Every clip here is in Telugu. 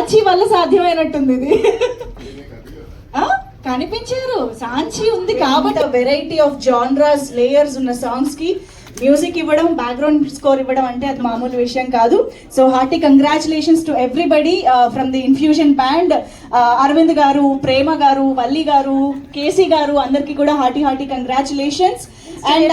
సాంచి వల్ల సాధ్యమైనట్టుంది ఇది. కనిపించారు, సాంచి ఉంది కాబట్టి వెరైటీ ఆఫ్ జాన్రాస్ లేయర్స్ ఉన్న సాంగ్స్ కి మ్యూజిక్ ఇవ్వడం, బ్యాక్గ్రౌండ్ స్కోర్ ఇవ్వడం అంటే అది మామూలు విషయం కాదు. So hearty congratulations to everybody from the infusion band. Aravind garu, Prema garu, Valli garu, KC garu, అందరికి కూడా hearty congratulations. And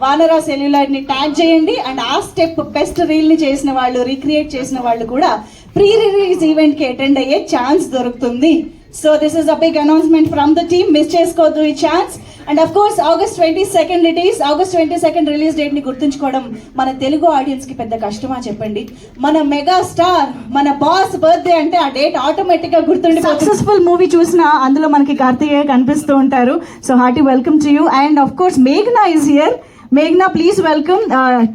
Vanara cellular ని ట్యాగ్ చేయండి. అండ్ ఆ స్టెప్ బెస్ట్ రీల్ ని చేసిన వాళ్ళు, రీక్రియేట్ చేసిన వాళ్ళు కూడా ప్రీ రిలీజ్ ఈవెంట్ కి అటెండ్ అయ్యే ఛాన్స్ దొరుకుతుంది. So this is a big announcement from the team. Miss cheskodu ee chance. And of course August 22nd it is. August 22nd release date ni gurtunchukodam mana telugu audience ki pedda kashtamā cheppandi. Mana mega star, mana boss birthday ante aa date automatic ga gurtundi. Successful movie chusina andulo manaki Karthikeya kanipistu untaru. So hearty welcome to you. And of course Meghna is here. మేఘ్నా ప్లీజ్ వెల్కమ్.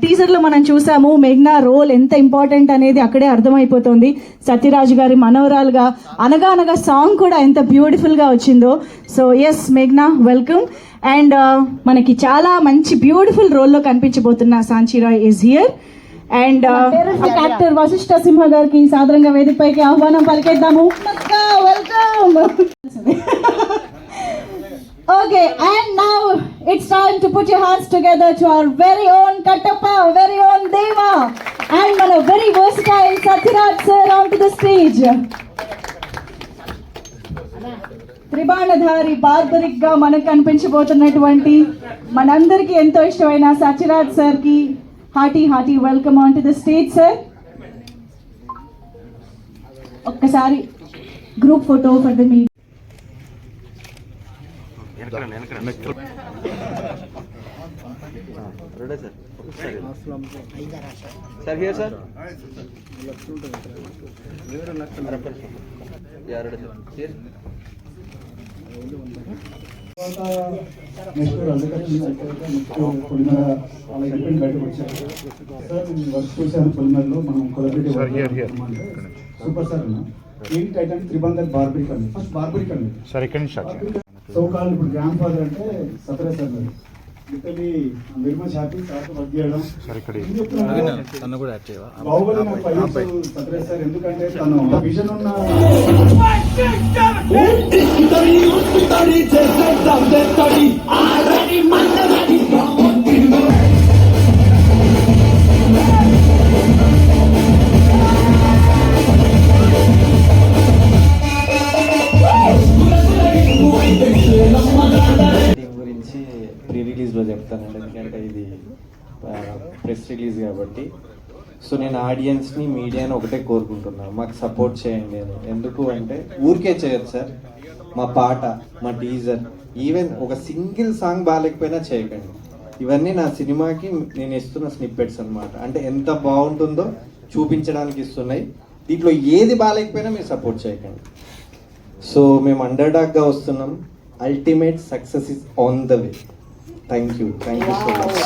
టీజర్లో మనం చూసాము మేఘ్నా రోల్ ఎంత ఇంపార్టెంట్ అనేది అక్కడే అర్థమైపోతుంది. సత్యరాజ్ గారి మనవరాలుగా అనగా అనగా సాంగ్ కూడా ఎంత బ్యూటిఫుల్గా వచ్చిందో. సో ఎస్ మేఘ్నా వెల్కమ్. అండ్ మనకి చాలా మంచి బ్యూటిఫుల్ రోల్లో కనిపించబోతున్న Sanchi Rai is here. And actor Vasishta Simha గారికి సాదరంగా వేదికపైకి ఆహ్వానం పలికేద్దాము. Welcome. Okay, and now it's time to put your hands together to our very own Kattappa, very own Deva, and మన very versatile Sathiraj sir onto the stage. త్రిబాణధారి బార్బరిక్ గా మనకు కనిపించబోతున్నటువంటి మనందరికీ ఎంతో ఇష్టమైన సత్యరాజ్ సార్ కి hearty welcome on to the stage sir. ఒక్కసారి group photo for the media. Sir, here, sir. Next Polimera అలా ఇండిపెండెంట్ బయటకు వచ్చారు సార్. నేను వర్క్ చూశాను పొలిమరలో. మనం కొలబిటీ సూపర్ సార్ అన్న. ఏంటి టైటాన్ త్రిబంధర్ బార్బరిక్ అండి. ఫస్ట్ బార్బరిక్ అండి సార్. ఇక్కడ నుంచి సో కాల్ ఇప్పుడు గ్రాండ్ ఫాదర్ అంటే సత్యరాజ్ సార్ మరి లిటరలీ వెరీ మచ్ హ్యాపీ సార్తో వర్క్ చేయడం. బాహుబలి నాకు 5 years సత్యరాజ్ సార్. ఎందుకంటే తను విజన్ ఉన్న గురించి ప్రీ రిలీజ్లో చెప్తానండి, ఎందుకంటే ఇది ప్రెస్ రిలీజ్ కాబట్టి. సో నేను ఆడియన్స్ని, మీడియాని ఒకటే కోరుకుంటున్నాను, మాకు సపోర్ట్ చేయండి అని. ఎందుకు అంటే ఊరికే చేయదు సార్. మా పాట, మా టీజర్, ఈవెన్ ఒక సింగిల్ సాంగ్ బాగాలేకపోయినా చేయకండి. ఇవన్నీ నా సినిమాకి నేను ఇస్తున్న స్నిప్పెట్స్ అనమాట. అంటే ఎంత బాగుంటుందో చూపించడానికి ఇస్తున్నాయి. దీంట్లో ఏది బాగాలేకపోయినా మీరు సపోర్ట్ చేయకండి. సో మేము అండర్ డాగ్గా వస్తున్నాం. Ultimate success is on the way. Thank you so much.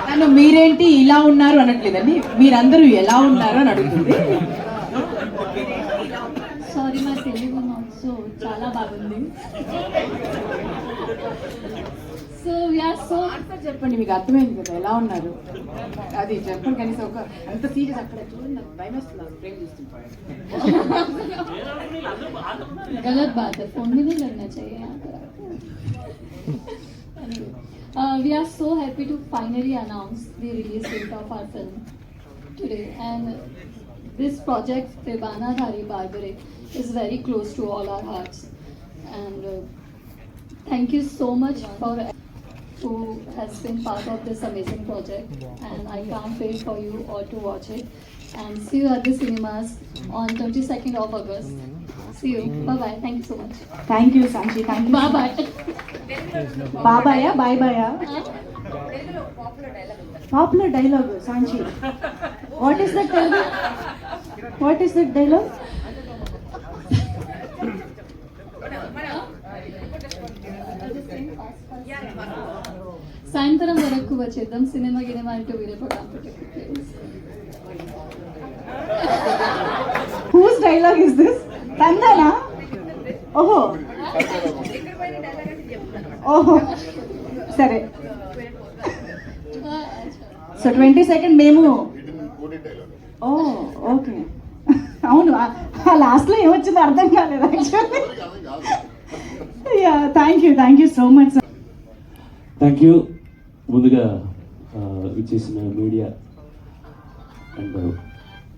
నన్ను మీరేంటి ఇలా ఉన్నారు అనట్లేదండి, మీరందరూ ఎలా ఉన్నారు అని అడుగుతుంది. సారీ, మా తెలుగు సో చాలా బాగుంది. సో వీఆర్ సో చెప్పండి, మీకు అర్థమైంది కదా ఎలా ఉన్నారు అది చెప్పండి. కనీసం ఒక అంత సీరియస్ అక్కడ చూడండి, నాకు భయం వేస్తుంది ఫ్రేమ్ చూస్తుంటాను. गलत बात है, फोन में नहीं लगना चाहिए यहाँ पर. We are so happy to finally announce the release date of our film today, and this project Tribanadhari Barbaric is very close to all our hearts, and thank you so much for who has been part of this amazing project, and I can't wait for you all to watch it, and see you at the cinemas on 22nd of August. See you. Bye bye. Thank you so much. Thank you Sanchi. Thank you. Bye bye. బాబాయా బాయ్ బాయా popular dialogue Sanchi. What is that dialogue? What is that dialogue? సాయంత్రం వరకు వచ్చేద్దాం, సినిమా గినిమా అంటూ వీడియో ప్రోగ్రామ్ పెట్టే. Whose dialogue is this? Tandana? Oh, ఓహో సరే. సో 22nd మేము ఓ ఓకే అవును ఆ లాస్ట్లో ఏమొచ్చిందో అర్థం కాలేదు actually. Yeah thank you so much sir. Thank you. ముందుగా ఇచ్చేసిన మీడియా అండ్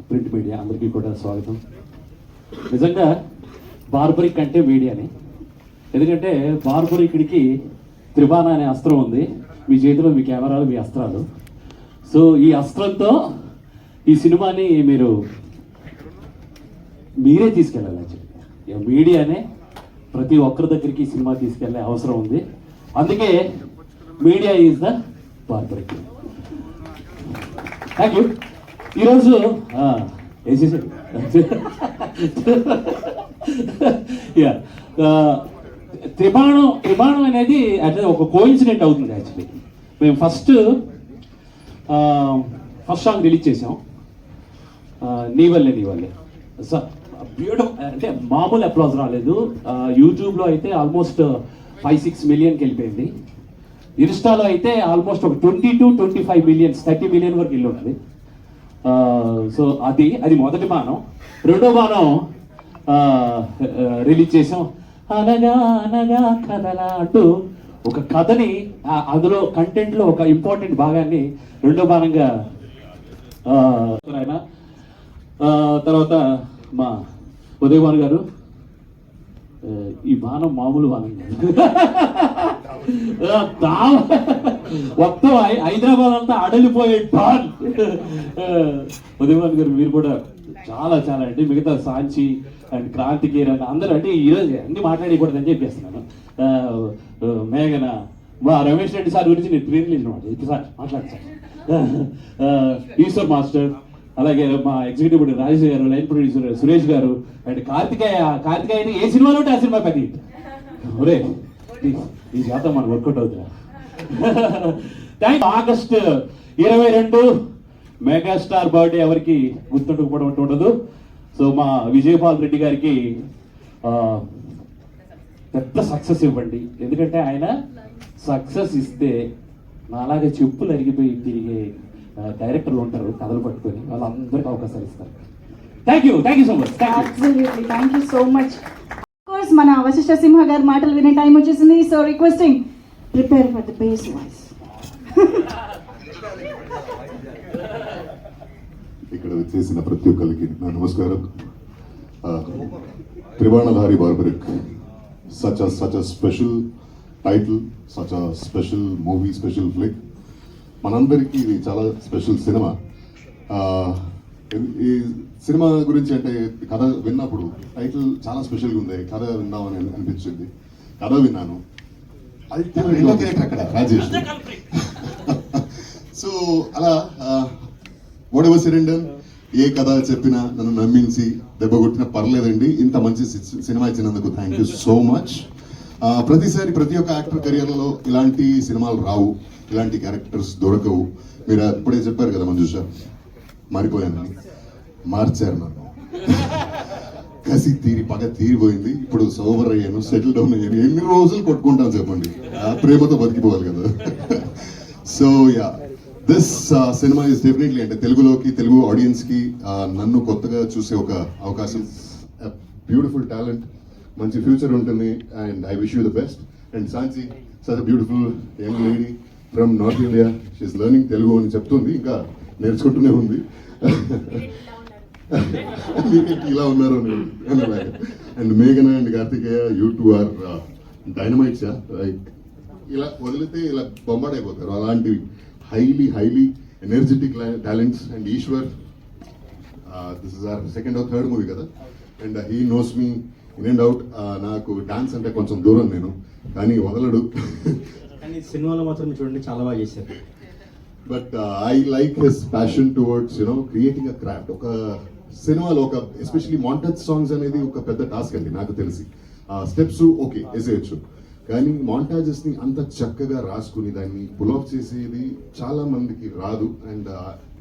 ప్రింట్ మీడియా అందరికీ కూడా స్వాగతం. నిజంగా బార్బరిక్ అంటే మీడియాని, ఎందుకంటే బార్బరిక్కి త్రిబాణ అనే అస్త్రం ఉంది, మీ చేతిలో మీ కెమెరాలు మీ అస్త్రాలు. సో ఈ అస్త్రంతో ఈ సినిమాని మీరే తీసుకెళ్ళాలి. యాక్చువల్లీ మీడియానే ప్రతి ఒక్కరి దగ్గరికి ఈ సినిమా తీసుకెళ్ళే అవసరం ఉంది. అందుకే media is the barbaric. Thank you. ఈరోజు వేసేసాడు. యా త్రిబాణం అనేది అంటే ఒక కోఇన్సిడెంట్ అవుతుంది. యాక్చువల్లీ మేము ఫస్ట్ సాంగ్ రిలీజ్ చేసాం, నీ వల్లే బ్యూటిఫుల్. అంటే మామూలు అప్లాజ్ రాలేదు. యూట్యూబ్లో అయితే ఆల్మోస్ట్ 5-6 మిలియన్కి వెళ్ళిపోయింది. ఇన్స్టాలో అయితే ఆల్మోస్ట్ ఒక 20-25 మిలియన్స్, 30 మిలియన్ వరకు వెళ్ళి ఉంటుంది. సో అది మొదటి బాణం. రెండో బాణం రిలీజ్ చేసాం, అనగా అనగా కథలా అంటూ ఒక కథని అందులో కంటెంట్లో ఒక ఇంపార్టెంట్ భాగాన్ని రెండో బాణంగా ఆయన. తర్వాత మా ఉదయభాను గారు, ఈ బాణం మామూలు బాణం కాదు, మొత్తం హైదరాబాద్ అంతా అడలిపోయే బాణ్. ఉదయభాను గారు మీరు కూడా చాలా చాలా అంటే మిగతా సాంచి అండ్ క్రాంతికేర్ అండ్ అందరూ అంటే ఈరోజు అన్ని మాట్లాడకూడదని చెప్పేస్తున్నాను. మేఘన, మా రమేష్ రెడ్డి సార్ గురించి నేను ప్రీ రిలీజ్ సార్ మాట్లాడు సార్. ఈశ్వర్ మాస్టర్, అలాగే మా ఎగ్జిక్యూటివ్ ప్రొడ్యూసర్ రాజేష్ గారు, లైన్ ప్రొడ్యూసర్ సురేష్ గారు అండ్ కార్తికేయ ఏ సినిమాలో ఉంటే ఆ సినిమా పెద్ద హిట్. ఒరే ఈ శాతం మనకు వర్కౌట్ అవుతుందా? ఆగస్ట్ 22 మెగాస్టార్ బర్త్డే ఎవరికి గుర్తుండకపోవడం ఉండదు. సో మా విజయపాల్ రెడ్డి గారికి పెద్ద సక్సెస్ ఇవ్వండి, ఎందుకంటే ఆయన సక్సెస్ ఇస్తే నాలాగే చెప్పులు అరిగిపోయి తిరిగే డైరెక్టర్లు ఉంటారు కథలు పట్టుకొని, వాళ్ళందరికీ అవకాశాలు ఇస్తారు. Thank you so much. Thank you so much. Course మన వశిష్ఠ సింహ గారి మాటలు వినే టైం వచ్చేసింది. So requesting prepare for the base voice. ఇక్కడ వచ్చేసిన ప్రతి ఒక్కరికి నా నమస్కారం. త్రిబాణధారి barbaric, such a special title, such a special movie, special flick. మనందరికీ ఇది చాలా స్పెషల్ సినిమా. ఈ సినిమా గురించి అంటే కథ విన్నప్పుడు టైటిల్ చాలా స్పెషల్గా ఉంది, కథ విందామని అనిపించింది. కథ విన్నాను, అది రెండో క్యారెక్టర్ అక్కడ రాజేష్. సో అలా whatever said and done, ఏ కథ చెప్పినా నన్ను నమ్మించి దెబ్బ కొట్టినా పర్లేదండి. ఇంత మంచి సినిమా ఇచ్చినందుకు థ్యాంక్ యూ సో మచ్. ప్రతిసారి ప్రతి ఒక్క యాక్టర్ కెరియర్లో ఇలాంటి సినిమాలు రావు, ఇలాంటి క్యారెక్టర్స్ దొరకవు. మీరు ఇప్పుడే చెప్పారు కదా మంజుష, మారిపోయానని. మార్చారు నన్ను, కసి తీరి పగ తీరిపోయింది. ఇప్పుడు సోబర్ అయ్యాను, సెటిల్ డౌన్ అయ్యాను. ఎన్ని రోజులు కొట్టుకుంటాను చెప్పండి, ప్రేమతో బతికిపోవాలి కదా. So yeah, this cinema is definitely అంటే తెలుగు ఆడియన్స్కి నన్ను కొత్తగా చూసే ఒక అవకాశం. బ్యూటిఫుల్ టాలెంట్, మంచి ఫ్యూచర్ ఉంటుంది. And I wish you the best. And Sanchi, such beautiful young lady from north India, she's learning Telugu అని చెప్తుంది, ఇంకా నేర్చుకుంటూనే ఉంది. ఇలా ఉన్నారు అండ్ మేఘన and Karthikeya, you two are dynamites. Like ఇలా వదిలితే ఇలా బొంబాటైపోతారు, అలాంటి highly energetic talents. And Eshwar, this is hour second or third movie కదా, and he knows me in and out. నాకు డాన్స్ అంటే కొంచెం దూరం నేను, కానీ వదలడు. కానీ సినిమాలో మాత్రం చూడండి చాలా బాగా చేశారు. But I like his passion towards creating a craft. ఒక సినిమాలో ఒక ఎస్పెషలీ మాంటేజ్ సాంగ్స్ అనేది ఒక పెద్ద టాస్క్ అండి నాకు తెలిసి. స్టెప్స్ ఓకే వేసేయచ్చు, కానీ మాంటాజెస్ ని అంత చక్కగా రాసుకుని దాన్ని పుల్ ఆఫ్ చేసేది చాలా మందికి రాదు. And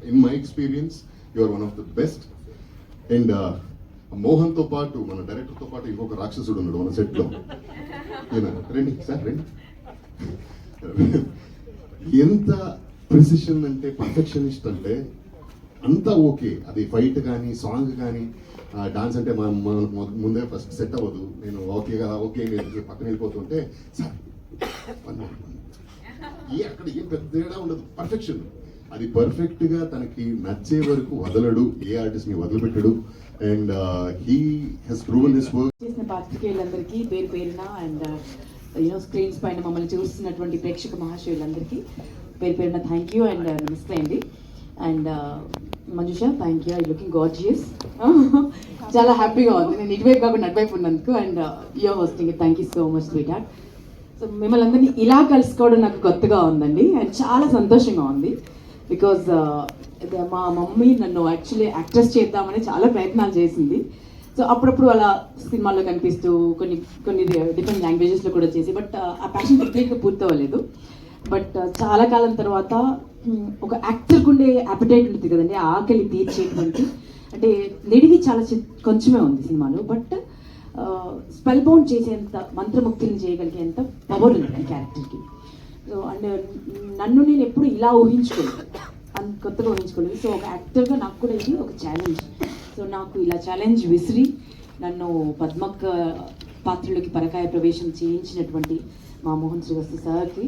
in my experience you are one of the best. And Mohan తో పాటు మన డైరెక్టర్ తో పాటు ఇంకొక రాక్షసుడు ఉన్నాడు మన సెట్ లో. రండి సార్ రండి. ఎంత ప్రిసిషన్ అంటే, పర్ఫెక్షనిస్ట్ అంటే అంతా ఓకే. అది ఫైట్ కానీ సాంగ్ కానీ డాన్స్ అంటే మనకు ముందే ఫస్ట్ సెట్ అవ్వదు. నేను ఓకే నేను పక్కన వెళ్ళిపోతుంటే సార్ అక్కడ ఏం పెద్ద తేడా ఉండదు, పర్ఫెక్షన్. అది పర్ఫెక్ట్ గా తనకి నచ్చే వరకు వదలడు, ఏ ఆర్టిస్ట్ ని వదిలిపెట్టడు. And he has proven his work. చేసిన పాత్రికేయులందరికీ పేరు పేరున అండ్ స్క్రీన్స్ పైన మమ్మల్ని చూస్తున్నటువంటి ప్రేక్షక మహాశయులందరికీ పేరు పేరున థ్యాంక్ యూ అండ్ నమస్తే అండి. And Manjusha, thank you, I looking gorgeous. చాలా హ్యాపీగా ఉంది నేను ఇటువైపు కాకుండా అటువైపు ఉన్నందుకు. And you're hosting it, thank you so much sweetheart. So మిమ్మల్ని అందరినీ ఇలా కలుసుకోవడం నాకు కొత్తగా ఉందండి అండ్ చాలా సంతోషంగా ఉంది. బికాజ్ మా మమ్మీ నన్ను యాక్చువల్లీ యాక్ట్రెస్ చేద్దామని చాలా ప్రయత్నాలు చేసింది. సో అప్పుడప్పుడు అలా సినిమాల్లో కనిపిస్తూ కొన్ని డిఫరెంట్ లాంగ్వేజెస్లో కూడా చేసి, బట్ ఆ ప్యాషన్ కంప్లీట్గా పూర్తవ్వలేదు. బట్ చాలా కాలం తర్వాత ఒక యాక్టర్కి ఉండే అపిటైట్ ఉంటుంది కదండి, ఆకలి తీర్చేటువంటి, అంటే నిడివి చాలా కొంచెమే ఉంది సినిమాలో, బట్ స్పెల్ బౌండ్ చేసేంత, మంత్రముక్తిని చేయగలిగేంత పవర్ ఉంది ఆ క్యారెక్టర్కి. సో అండ్ నన్ను నేను ఎప్పుడు ఇలా ఊహించుకోలేదు, అంత కొత్తగా ఊహించుకోలేదు. సో ఒక యాక్టర్గా నాకు కూడా ఇది ఒక ఛాలెంజ్. సో నాకు ఇలా ఛాలెంజ్ విసిరి నన్ను పద్మక్క పాత్రలోకి పరకాయ ప్రవేశం చేయించినటువంటి మా మోహన్ శ్రీవాస్తు సార్కి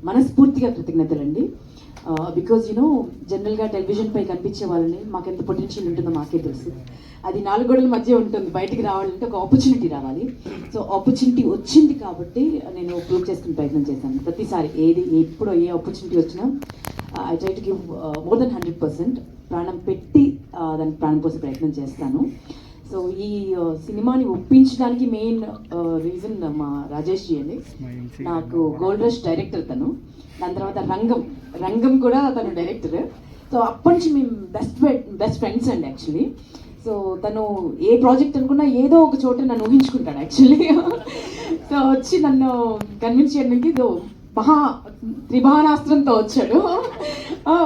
మనస్ఫూర్తిగా కృతజ్ఞతలండి. బికాజ్ జనరల్గా టెలివిజన్పై కనిపించే వాళ్ళని మాకు ఎంత పొటెన్షియల్ ఉంటుందో మాకే తెలుసు. అది 4 గోడల మధ్య ఉంటుంది, బయటికి రావాలంటే ఒక ఆపర్చునిటీ రావాలి. సో ఆపర్చునిటీ వచ్చింది కాబట్టి నేను ప్రూవ్ చేసుకునే ప్రయత్నం చేశాను. ప్రతిసారి ఎప్పుడు ఏ ఆపర్చునిటీ వచ్చినా I try to give more than 100%. ప్రాణం పెట్టి దానికి ప్రాణం పోసే ప్రయత్నం చేస్తాను. సో ఈ సినిమాని ఒప్పించడానికి మెయిన్ రీజన్ మా రాజేష్ జీ అండి. నాకు గోల్డ్ రష్ డైరెక్టర్ తను, దాని తర్వాత రంగం కూడా తను డైరెక్టర్. సో అప్పటి నుంచి మేము బెస్ట్ ఫ్రెండ్స్ అండి యాక్చువల్లీ. సో తను ఏ ప్రాజెక్ట్ అనుకున్నా ఏదో ఒక చోట నన్ను ఊహించుకుంటాడు యాక్చువల్లీ. సో వచ్చి నన్ను కన్విన్స్ చేయడానికి త్రిభానాస్త్రంతో వచ్చాడు,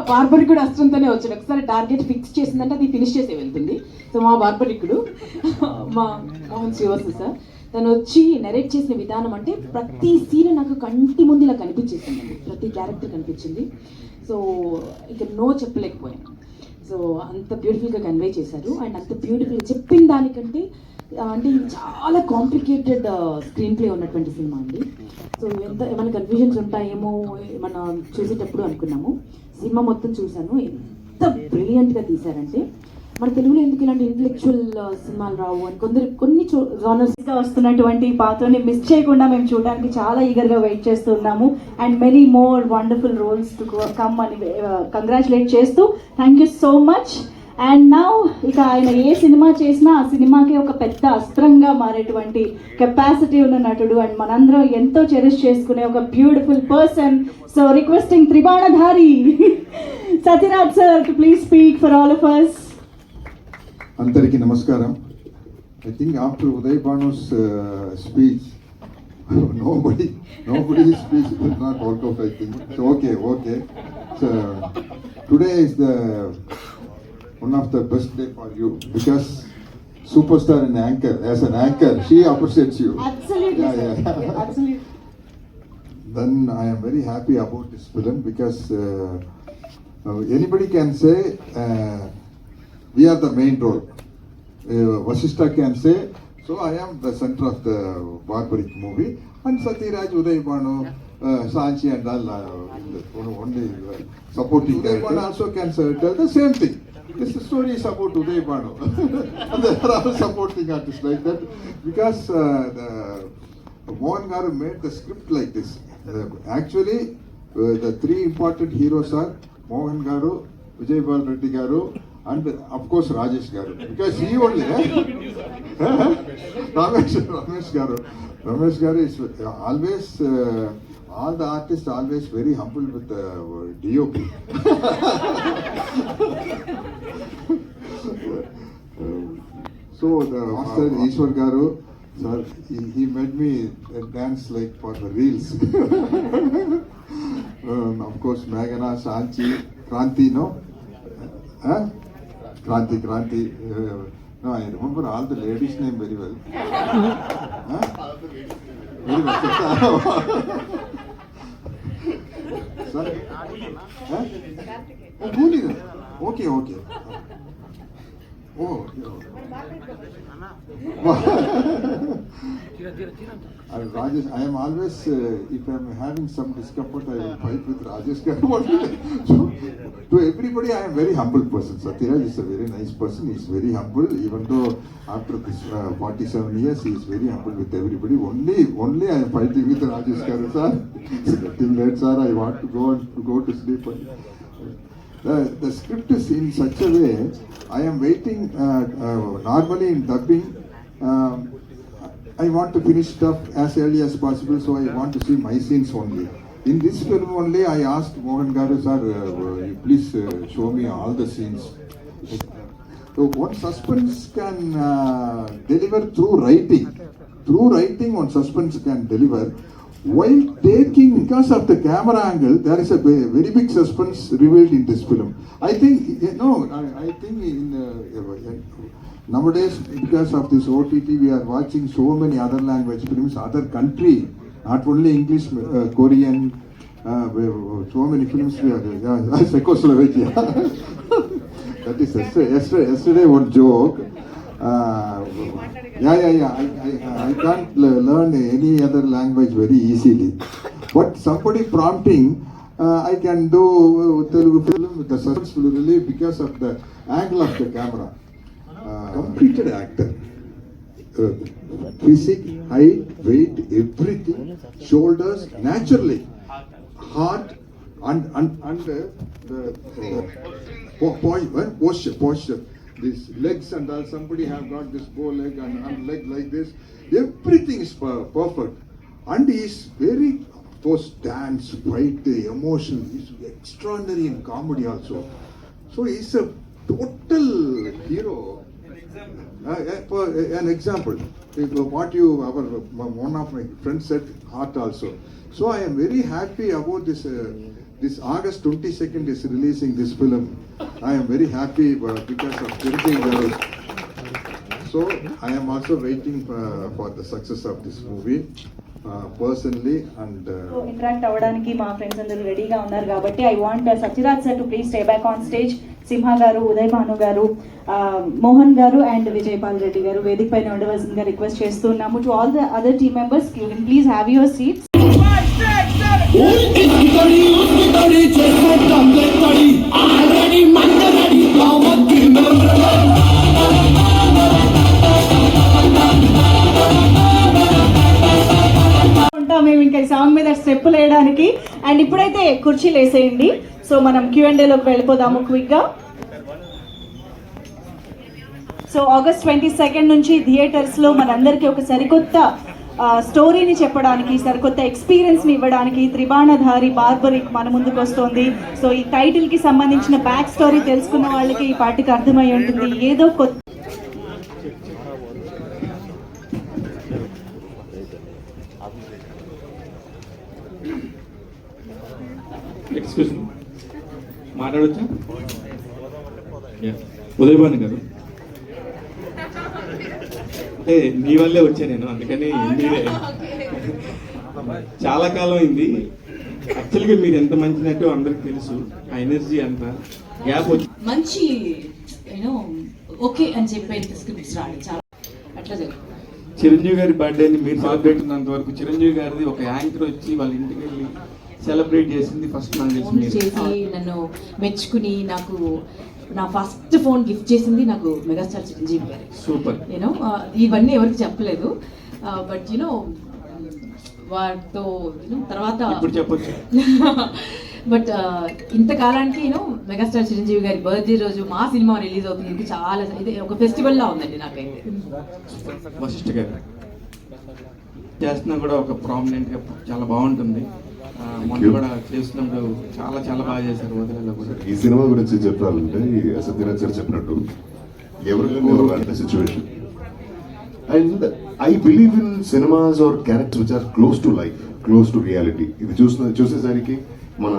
బార్బరికుడు అస్త్రంతోనే వచ్చాడు. ఒకసారి టార్గెట్ ఫిక్స్ చేసిందంటే అది ఫినిష్ చేసే వెళ్తుంది. సో మా బార్బరికుడు మా మోహన్ శ్రీవాస్తు సార్, తను వచ్చి నెరేట్ చేసిన విధానం అంటే ప్రతి సీన్ నాకు కంటి ముందు ఇలా కనిపించేసిందండి, ప్రతి క్యారెక్టర్ కనిపించింది. సో ఇక నో చెప్పలేకపోయాను. సో అంత బ్యూటిఫుల్గా కన్వే చేశారు. అండ్ అంత బ్యూటిఫుల్గా చెప్పిన దానికంటే అంటే ఇది చాలా కాంప్లికేటెడ్ స్క్రీన్ ప్లే ఉన్నటువంటి సినిమా అండి. సో ఏమైనా కన్ఫ్యూజన్స్ ఉంటాయేమో మనం చూసేటప్పుడు అనుకున్నాము. సినిమా మొత్తం చూశాను, ఎంత బ్రిలియంట్గా తీశారంటే మన తెలుగులో ఎందుకు ఇలాంటి ఇంటలెక్చువల్ సినిమాలు రావు అని కొన్ని జానర్స్గా వస్తున్నటువంటి పాత్రని మిస్ చేయకుండా మేము చూడడానికి చాలా ఈగర్గా వెయిట్ చేస్తున్నాము. And many more wonderful roles to come అని కంగ్రాచులేట్ చేస్తూ thank you so much. And now ఇక ఆయన ఏ సినిమా చేసినా ఆ సినిమాకి ఒక పెద్ద అస్త్రంగా మారేటువంటి కెపాసిటీ ఉన్న నటుడు అండ్ మనందరం ఎంతో చెరిష్ చేసుకునే ఒక బ్యూటిఫుల్ పర్సన్. సో రిక్వెస్టింగ్ త్రిబాణధారి Sathyaraj sir to please speak for all of us. అందరికీ నమస్కారం. I think after Uday Bhanu's speech nobody speech will not work out, I think. So okay. So today is the one of the best day for you because superstar and anchor, as an anchor she appreciates you. Absolutely. Yeah. Absolutely. Then I am very happy about this film because anybody can say we are the main role. Vasishtha can say, so I am the center of the barbaric movie, and Satyaraj, Uday Bhanu, Sanchi and all only supporting characters. Uday Bhanu also can tell the same thing. This story is about Uday Bhanu. And there are other supporting artists like that because Mohan Garu made the script like this. Actually, the 3 important heroes are Mohan Garu, Vijay Bal Reddy Garu, and of course Rajesh Garu, because he only Ramesh Garu is always all the artists always very humble with the DOP. So the master Ishwar Garu sir, he made me dance like for the reels. Of course Meghana, Sanchi, Kranti, no? Kranti, No, I remember all the ladies' name very well. Huh? Very well. Sorry? Huh? Oh, Bhulina. Okay. Oh, Rajesh, I am always, if I am having some discomfort, I will fight with Rajesh. So, to everybody, I am very humble person. Satyaraj is a very nice person. He is very humble, even though after this 47 years, he is very humble with everybody. Only I am fighting with Rajesh Garu, sir. It's getting late, sir. I want to go to sleep. The script is in such a way, I am waiting, normally in dubbing, I want to finish stuff as early as possible, so I want to see my scenes only. In this film only, I asked Mohan Garu, sir, please show me all the scenes. So what suspense can deliver through writing. Through writing, one suspense can deliver. While taking, because of the camera angle, there is a very big suspense revealed in this film. I think, I think nowadays, because of this OTT, we are watching so many other language films, other country, not only English, Korean, so many films we are, Czechoslovakia. That is yesterday one joke. I can't learn any other language very easily. But somebody prompting, I can do Telugu film with the suspense will relieve because of the angle of the camera. Completed actor. Physique, height, weight, everything, shoulders, naturally. Heart and the posture. These legs and all, somebody have got this bow leg and leg like this. Everything is perfect. And he is very, those dance, fight, the emotion, is extraordinary in comedy also. So he is a total hero. An example, what one of my friends said, heart also. So I am very happy about this. This August 22nd is releasing this film. I am very happy because of Chiranjeevi Garu. So I am also waiting for the success of this movie personally and. Interact అవ్వడానికి మా ఫ్రెండ్స్ అందరూ రెడీగా ఉన్నారు కాబట్టి I want Sathyaraj sir to please stay back on stage. Simha గారు, ఉదయ్ భాను గారు, మోహన్ గారు అండ్ విజయపాల్ రెడ్డి గారు వేదిక పైన ఉండవలసిందిగా రిక్వెస్ట్ చేస్తున్నాము. To all the other team members, you can please have your seats. మేము ఇంకా ఈ సాంగ్ మీద స్టెప్పులు వేయడానికి. అండ్ ఇప్పుడైతే కుర్చీలు వేసేయండి. సో మనం Q&Aలోకి వెళ్ళిపోదాము క్విక్గా. సో August 22 నుంచి థియేటర్స్లో మనందరికీ ఒక సరికొత్త స్టోరీని చెప్పడానికి, సరికొత్త ఎక్స్పీరియన్స్ని ఇవ్వడానికి త్రిబాణధారి బార్బరిక్ మన ముందుకు వస్తుంది. సో ఈ టైటిల్కి సంబంధించిన బ్యాక్ స్టోరీ తెలుసుకున్న వాళ్ళకి ఈ పాటికి అర్థమై ఉంటుంది. ఏదో కొత్త ఎక్స్క్యూజ్ మీ, మాట్లాడొచ్చా? ఉదయ్ భాను గారు, అంటే మీ వల్లే వచ్చా నేను, అందుకని మీరే. చాలా కాలం అయింది. యాక్చువల్గా మీరు ఎంత మంచి నటో అందరికి తెలుసు. ఆ ఎనర్జీ అంతా గ్యాప్ వచ్చి మంచి యూనో ఓకే అని చెప్పే స్క్రిప్ట్స్ రాడు చాలా అట్లా జరుగుతుంది. చిరంజీవి గారి బర్త్డేని మీరు సెలబ్రేట్ ఉన్నంత వరకు చిరంజీవి గారిది ఒక యాంకర్ వచ్చి వాళ్ళ ఇంటికి వెళ్ళి సెలబ్రేట్ చేసింది ఫస్ట్ నాకు చేసి నన్ను మెచ్చుకుని నాకు నా ఫస్ట్ ఫోన్ గిఫ్ట్ చేసింది నాకు మెగాస్టార్ చిరంజీవి గారు. సూపర్. యూనో ఇవన్నీ ఎవరికి చెప్పలేదు, బట్ యూనో వాటితో తర్వాత ఇప్పుడు చెప్పొచ్చు. బట్ ఇంతకాలానికి మెగాస్టార్ చిరంజీవి గారి బర్త్డే రోజు మా సినిమా రిలీజ్ అవుతుంది. చాలా ఇది ఒక ఫెస్టివల్ లా ఉందండి నాకైతే. వశిష్ఠ గారు చేస్తున్నా కూడా ఒక ప్రామినెంట్ గా చాలా బాగుంటుంది. మొన్న కూడా చేస్తున్నప్పుడు చాలా చాలా బాగా చేశారు. వదిలేలో కూడా ఈ సినిమా గురించి చెప్పాలంటే సత్యరాజ్ గారు చెప్పినట్టు ఎవరికైనా situation. And I believe in cinemas are characters which are close to life, close to reality. ఇది చూసేసరికి మన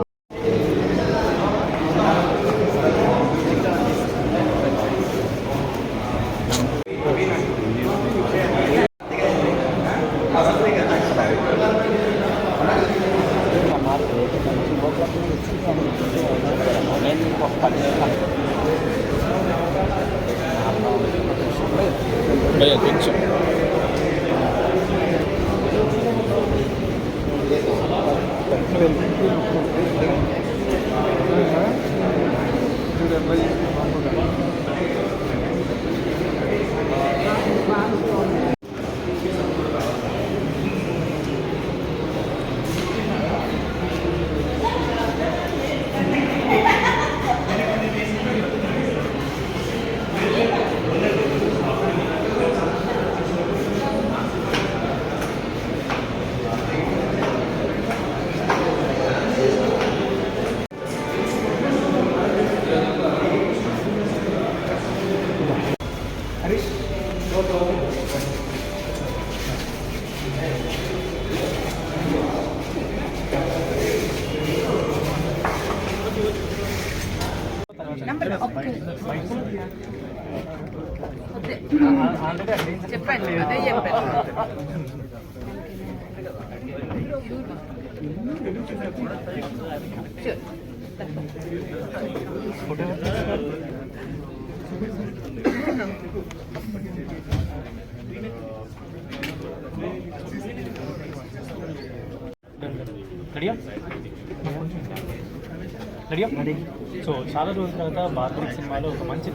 సో చాలా రోజుల తర్వాత బార్బరిక్ సినిమాలో ఒక మంచి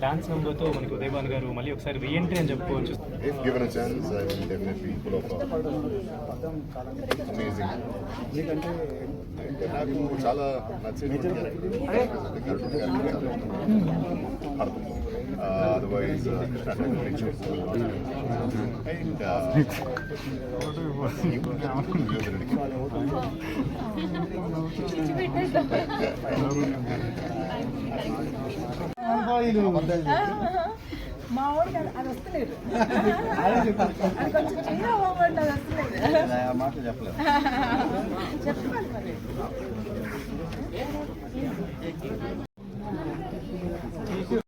డాన్స్ నెంబర్తో మనకి ఉదయ్ భాను గారు మళ్ళీ ఒకసారి రీఎంట్రీ అని చెప్పుకోవచ్చు. If given a chance, I will definitely pull off amazing. నాకు చాలా నచ్చేది అదర్వైజ్ మా వాడు అది వస్తలేదు అది కొంచెం చిన్న అది వస్తలేదు మాట చెప్పలేదు చెప్పాలి మరి